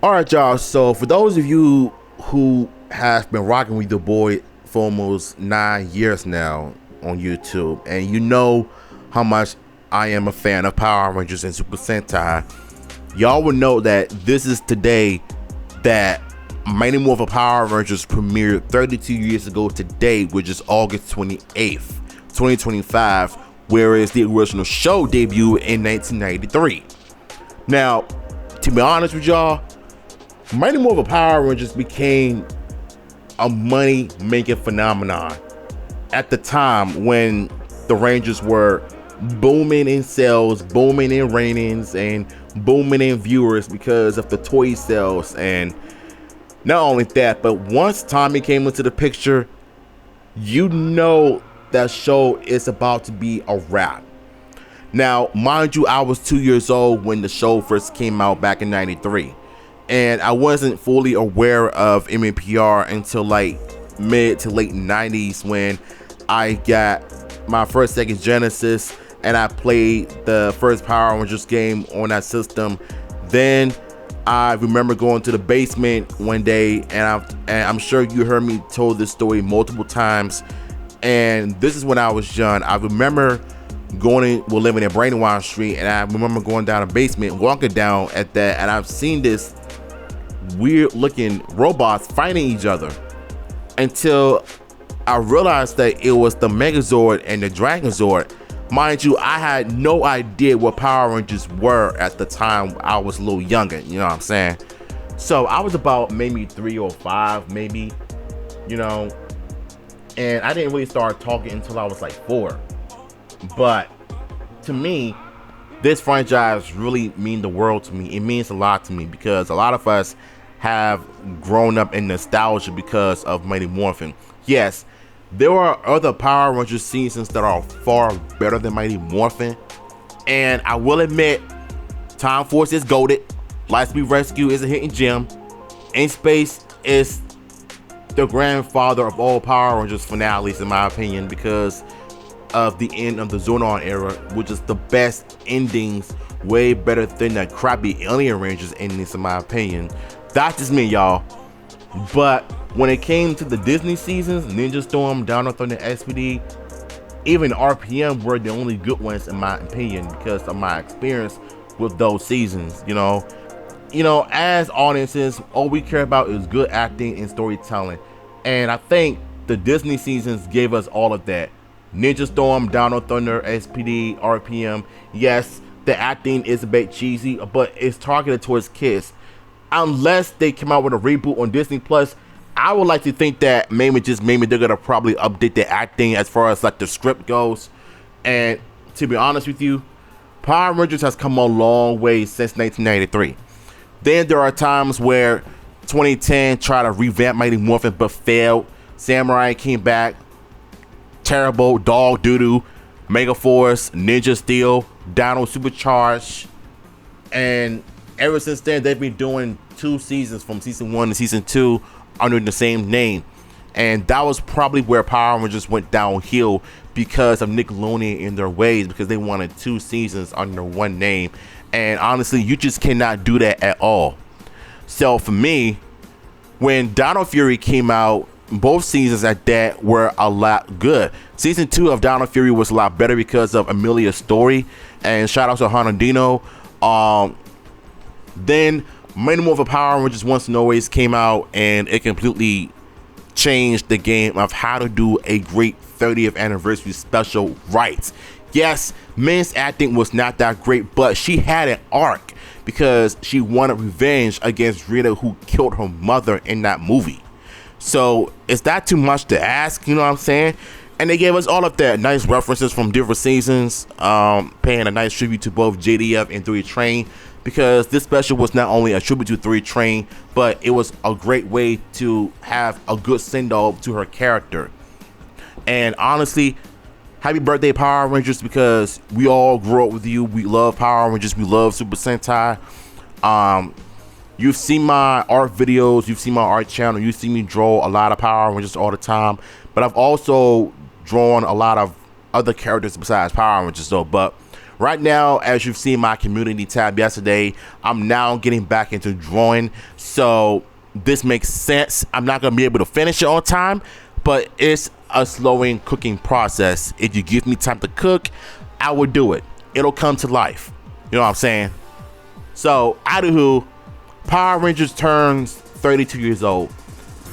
Alright, y'all, so for those of you who have been rocking with the boy for almost 9 years now on YouTube, and you know how much I am a fan of Power Rangers and Super Sentai, y'all will know that this is today that Mighty Morphin Power Rangers premiered 32 years ago today, which is August 28th, 2025, whereas the original show debuted in 1993. Now, to be honest with y'all, Mighty Morphin Power Rangers became a money-making phenomenon at the time when the Rangers were booming in sales, booming in ratings, and booming in viewers because of the toy sales. And not only that, but once Tommy came into the picture, you know that show is about to be a wrap. Now, mind you, I was 2 years old when the show first came out back in 93. And I wasn't fully aware of MMPR until like mid to late 90s when I got my first Sega Genesis and I played the first Power Rangers game on that system. Then I remember going to the basement one day, and I'm sure you heard me told this story multiple times. And this is when I was young. I remember living in Brainwash Street, and I remember going down the basement, walking down at that, and I've seen this weird looking robots fighting each other until I realized that it was the Megazord and the Dragonzord. Mind you, I had no idea what Power Rangers were at the time. I was a little younger, you know what I'm saying? So I was about maybe 3 or 5, maybe, you know, and I didn't really start talking until I was like 4. But to me, this franchise really means the world to me. It means a lot to me because a lot of us have grown up in nostalgia because of Mighty Morphin. Yes, there are other Power Rangers seasons that are far better than Mighty Morphin, and I will admit, Time Force is goated, Lightspeed Rescue is a hidden gem, In Space is the grandfather of all Power Rangers finales in my opinion because of the end of the Zonon era, which is the best endings, way better than the crappy Alien Rangers endings in my opinion. That's just me, y'all. But when it came to the Disney seasons, Ninja Storm, Dino Thunder, SPD, even RPM were the only good ones in my opinion because of my experience with those seasons. You know, as audiences, all we care about is good acting and storytelling, and I think the Disney seasons gave us all of that. Ninja Storm, Dino Thunder, SPD, RPM. Yes, the acting is a bit cheesy, but it's targeted towards kids. Unless they come out with a reboot on Disney Plus, I would like to think that maybe they're gonna probably update the acting as far as like the script goes. And to be honest with you, Power Rangers has come a long way since 1993. Then there are times where 2010 tried to revamp Mighty Morphin but failed. Samurai came back, terrible, Dog Doodoo, Mega Force, Ninja Steel, Dino Supercharged, and ever since then they've been doing 2 seasons from season 1 to season 2 under the same name, and that was probably where Power Rangers went downhill because of Nickelodeon in their ways, because they wanted 2 seasons under one name, and honestly you just cannot do that at all. So for me, when Dino Fury came out, both seasons at that were a lot good. Season 2 of Dino Fury was a lot better because of Amelia's story, and shout out to Honodino. Then Mighty Morphin Power Rangers Once and Always came out, and it completely changed the game of how to do a great 30th anniversary special right. Yes, Min's acting was not that great, but she had an arc because she wanted revenge against Rita, who killed her mother in that movie. So is that too much to ask? You know what I'm saying? And they gave us all of that, nice references from different seasons, paying a nice tribute to both JDF and 3 Train, because this special was not only a tribute to 3 Train, but it was a great way to have a good send-off to her character. And honestly, happy birthday Power Rangers, because we all grew up with you. We love Power Rangers, we love Super Sentai. You've seen my art videos, you've seen my art channel, you see me draw a lot of Power Rangers all the time, but I've also drawn a lot of other characters besides Power Rangers though. But Right now, as you've seen my community tab yesterday, I'm now getting back into drawing, so this makes sense. I'm not gonna be able to finish it on time, but it's a slowing cooking process. If you give me time to cook, I will do it. It'll come to life. You know what I'm saying? So, anywho, Power Rangers turns 32 years old.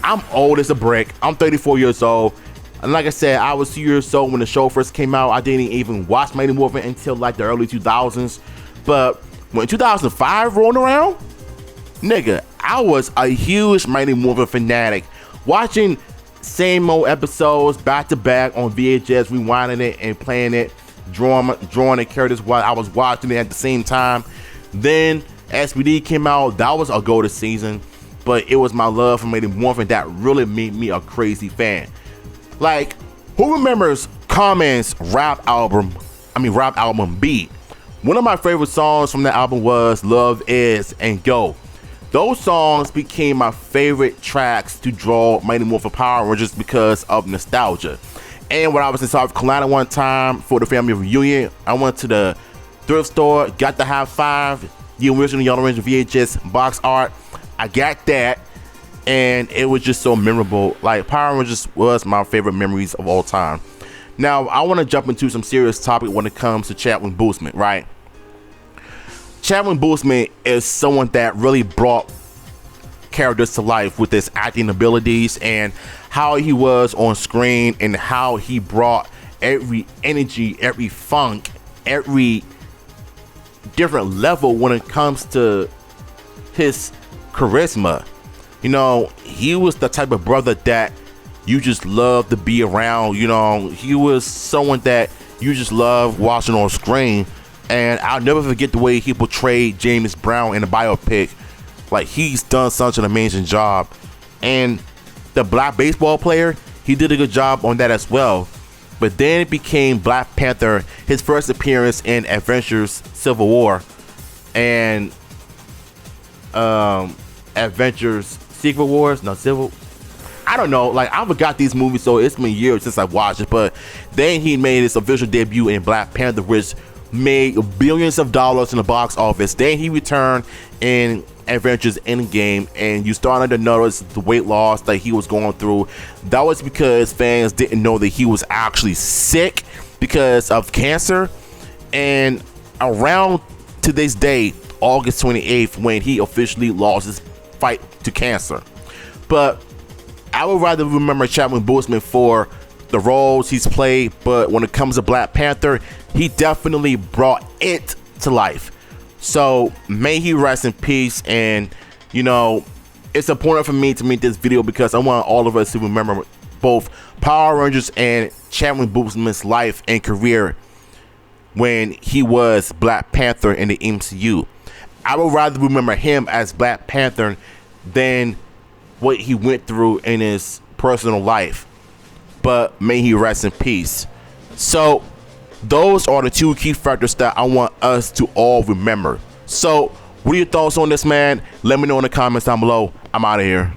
I'm old as a brick. I'm 34 years old. And like I said, I was 2 years old when the show first came out. I didn't even watch Mighty Morphin until like the early 2000s. But when 2005 rolled around, nigga, I was a huge Mighty Morphin fanatic. Watching same old episodes back to back on VHS, rewinding it and playing it, drawing the characters while I was watching it at the same time. Then SPD came out. That was a go to season. But it was my love for Mighty Morphin that really made me a crazy fan. Like, who remembers Common's rap album Beat? One of my favorite songs from that album was Love Is and Go. Those songs became my favorite tracks to draw Mighty Morphin Power Rangers because of nostalgia. And when I was in South Carolina one time for the family reunion, I went to the thrift store, got the high five, the original Yellow Ranger VHS box art. I got that. And it was just so memorable. Like, Power Rangers was my favorite memories of all time. Now, I want to jump into some serious topic when it comes to Chadwick Boosman, right? Chadwick Boosman is someone that really brought characters to life with his acting abilities and how he was on screen and how he brought every energy, every funk, every different level when it comes to his charisma. You know, he was the type of brother that you just love to be around. You know, he was someone that you just love watching on screen. And I'll never forget the way he portrayed James Brown in the biopic. Like, he's done such an amazing job. And the black baseball player, he did a good job on that as well. But then it became Black Panther, his first appearance in Avengers Civil War. And Avengers Secret Wars, no, Civil, I don't know, like, I forgot these movies, so it's been years since I watched it. But then he made his official debut in Black Panther, which made billions of dollars in the box office. Then he returned in Avengers Endgame, and you started to notice the weight loss that he was going through. That was because fans didn't know that he was actually sick because of cancer. And around to this day, August 28th, when he officially lost his fight to cancer. But I would rather remember Chadwick Boosman for the roles he's played, but when it comes to Black Panther, he definitely brought it to life. So may he rest in peace. And you know, it's important for me to make this video because I want all of us to remember both Power Rangers and Chadwick Boosman's life and career when he was Black Panther in the MCU. I would rather remember him as Black Panther than what he went through in his personal life. But may he rest in peace. So those are the two key factors that I want us to all remember. So what are your thoughts on this, man? Let me know in the comments down below. I'm out of here.